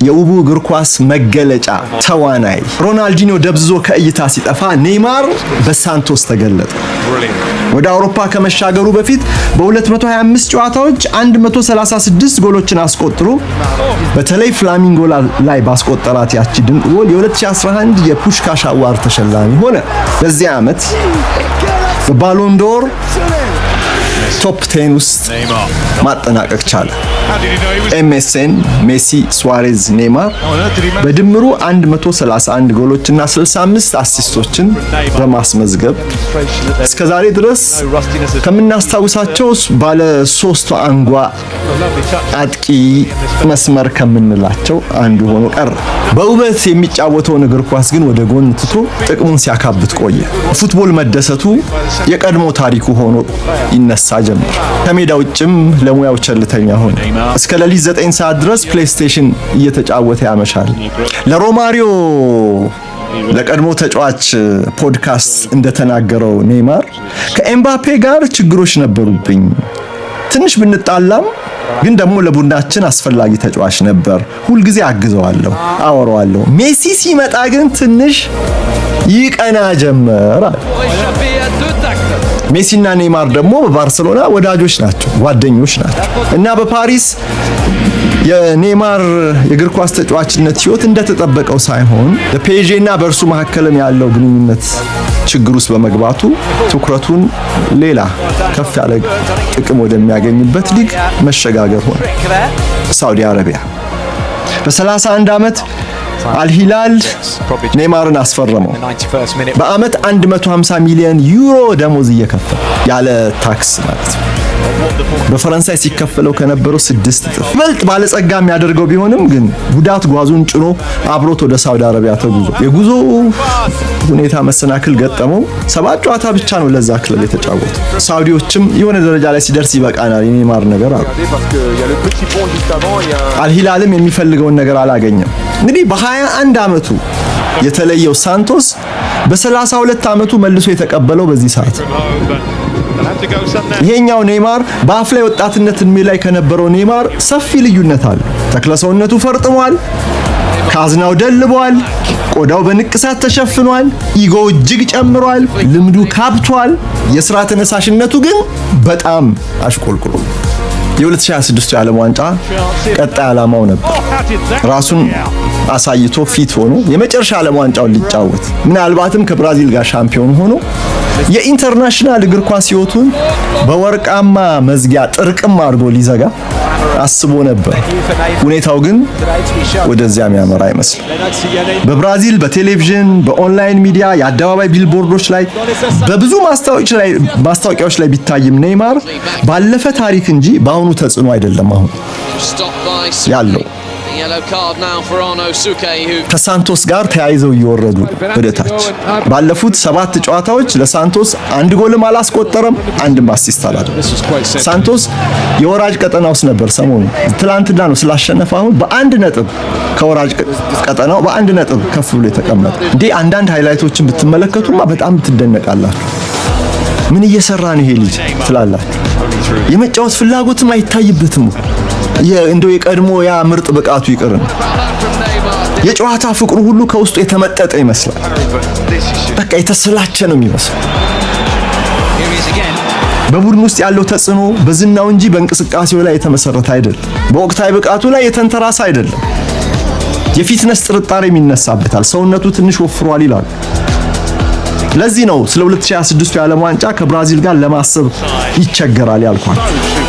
የውቡ እግር ኳስ መገለጫ ተዋናይ ሮናልዲኒዮ ደብዝዞ ከእይታ ሲጠፋ ኔይማር በሳንቶስ ተገለጠ። ወደ አውሮፓ ከመሻገሩ በፊት በ225 ጨዋታዎች 136 ጎሎችን አስቆጥሮ በተለይ ፍላሚንጎ ላይ ባስቆጠራት ያቺ ድንቅ ጎል የ2011 የፑሽካሽ አዋርድ ተሸላሚ ሆነ። በዚህ ዓመት በባሎን ዶር ቶፕ 10 ውስጥ ማጠናቀቅ ቻለ። ኤምኤስኤን ሜሲ፣ ሱዋሬዝ፣ ኔይማር በድምሩ 131 ጎሎችና 65 አሲስቶችን በማስመዝገብ እስከዛሬ ድረስ ከምናስታውሳቸው ባለ 3 አንጓ አጥቂ መስመር ከምንላቸው አንዱ ሆኖ ቀረ። በውበት የሚጫወተውን እግር ኳስ ግን ወደ ጎን ትቶ ጥቅሙን ሲያካብት ቆየ። ፉትቦል መደሰቱ የቀድሞ ታሪኩ ሆኖ ይነሳ ጀመር። ከሜዳ ውጭም ለሙያው ቸልተኛ ሆነ። እስከ ሌሊት 9 ሰዓት ድረስ ፕሌይስቴሽን እየተጫወተ ያመሻል። ለሮማሪዮ ለቀድሞ ተጫዋች ፖድካስት እንደተናገረው ኔይማር ከኤምባፔ ጋር ችግሮች ነበሩብኝ፣ ትንሽ ብንጣላም ግን ደግሞ ለቡድናችን አስፈላጊ ተጫዋች ነበር፣ ሁልጊዜ አግዘዋለሁ፣ አወራዋለሁ። ሜሲ ሲመጣ ግን ትንሽ ይቀና ጀመር። ሜሲና ኔይማር ደግሞ በባርሴሎና ወዳጆች ናቸው፣ ጓደኞች ናቸው እና በፓሪስ የኔይማር የእግር ኳስ ተጫዋችነት ህይወት እንደተጠበቀው ሳይሆን በፔጄና በእርሱ መካከልም ያለው ግንኙነት ችግር ውስጥ በመግባቱ ትኩረቱን ሌላ ከፍ ያለ ጥቅም ወደሚያገኝበት ሊግ መሸጋገር ሆነ። ሳውዲ አረቢያ በ31 ዓመት አልሂላል ኔይማርን አስፈረመው። በአመት 150 ሚሊዮን ዩሮ ደሞዝ እየከፈለ ያለ ታክስ ማለት ነው። በፈረንሳይ ሲከፈለው ከነበረው 6 እጥፍ ይበልጥ ባለጸጋ የሚያደርገው ቢሆንም ግን ጉዳት ጓዙን ጭኖ አብሮት ወደ ሳውዲ አረቢያ ተጉዞ የጉዞ ሁኔታ መሰናክል ገጠመው። 7 ጨዋታ ብቻ ነው ለዛ ክለብ የተጫወተው። ሳውዲዎችም የሆነ ደረጃ ላይ ሲደርስ ይበቃናል የኔይማር ነገር አሉ። አልሂላልም የሚፈልገውን ነገር አላገኘም። እንግዲህ በ21 ዓመቱ የተለየው ሳንቶስ በ32 ዓመቱ መልሶ የተቀበለው በዚህ ሰዓት ይሄኛው ኔይማር በአፍላይ ወጣትነት እድሜ ላይ ከነበረው ኔይማር ሰፊ ልዩነት አለ። ተክለሰውነቱ ፈርጥሟል፣ ካዝናው ደልቧል፣ ቆዳው በንቅሳት ተሸፍኗል፣ ኢጎው እጅግ ጨምሯል፣ ልምዱ ካብቷል። የሥራ ተነሳሽነቱ ግን በጣም አሽቆልቁሏል። የ2026 የዓለም ዋንጫ ቀጣይ ዓላማው ነበር ራሱን አሳይቶ ፊት ሆኖ የመጨረሻ ዓለም ዋንጫውን ሊጫወት ምናልባትም ከብራዚል ጋር ሻምፒዮን ሆኖ የኢንተርናሽናል እግር ኳስ ህይወቱን በወርቃማ መዝጊያ ጥርቅም አድርጎ ሊዘጋ አስቦ ነበር። ሁኔታው ግን ወደዚያ የሚያመራ አይመስልም። በብራዚል በቴሌቪዥን በኦንላይን ሚዲያ የአደባባይ ቢልቦርዶች ላይ በብዙ ማስታወቂያዎች ላይ ቢታይም ኔይማር ባለፈ ታሪክ እንጂ በአሁኑ ተጽዕኖ አይደለም አሁን ያለው። ከሳንቶስ ጋር ተያይዘው እየወረዱ ወደ ታች ባለፉት 7 ጨዋታዎች ለሳንቶስ 1 ጎልም አላስቆጠረም፣ 1 አሲስት አላደረገም። ሳንቶስ የወራጅ ቀጠና ውስጥ ነበር ሰሞኑ። ትላንትና ነው ስላሸነፈ አሁን በ1 ነጥብ ከወራጅ ቀጠናው በ1 ነጥብ ከፍ ብሎ የተቀመጠ። እንዴ አንዳንድ ሃይላይቶችን ብትመለከቱማ በጣም ትደነቃላችሁ። ምን እየሰራ ነው ይሄ ልጅ ትላላችሁ። የመጫወት ፍላጎትም አይታይበትም። እንደው የቀድሞ ያ ምርጥ ብቃቱ ይቅርን የጨዋታ ፍቅሩ ሁሉ ከውስጡ የተመጠጠ ይመስላል። በቃ የተሰላቸ ነው የሚመስለው። በቡድን ውስጥ ያለው ተጽዕኖ በዝናው እንጂ በእንቅስቃሴው ላይ የተመሰረተ አይደለም። በወቅታዊ ብቃቱ ላይ የተንተራሰ አይደለም። የፊትነስ ጥርጣሬ የሚነሳበታል። ሰውነቱ ትንሽ ወፍሯል ይላል። ለዚህ ነው ስለ 2026 የዓለም ዋንጫ ከብራዚል ጋር ለማሰብ ይቸገራል ያልኳችሁ።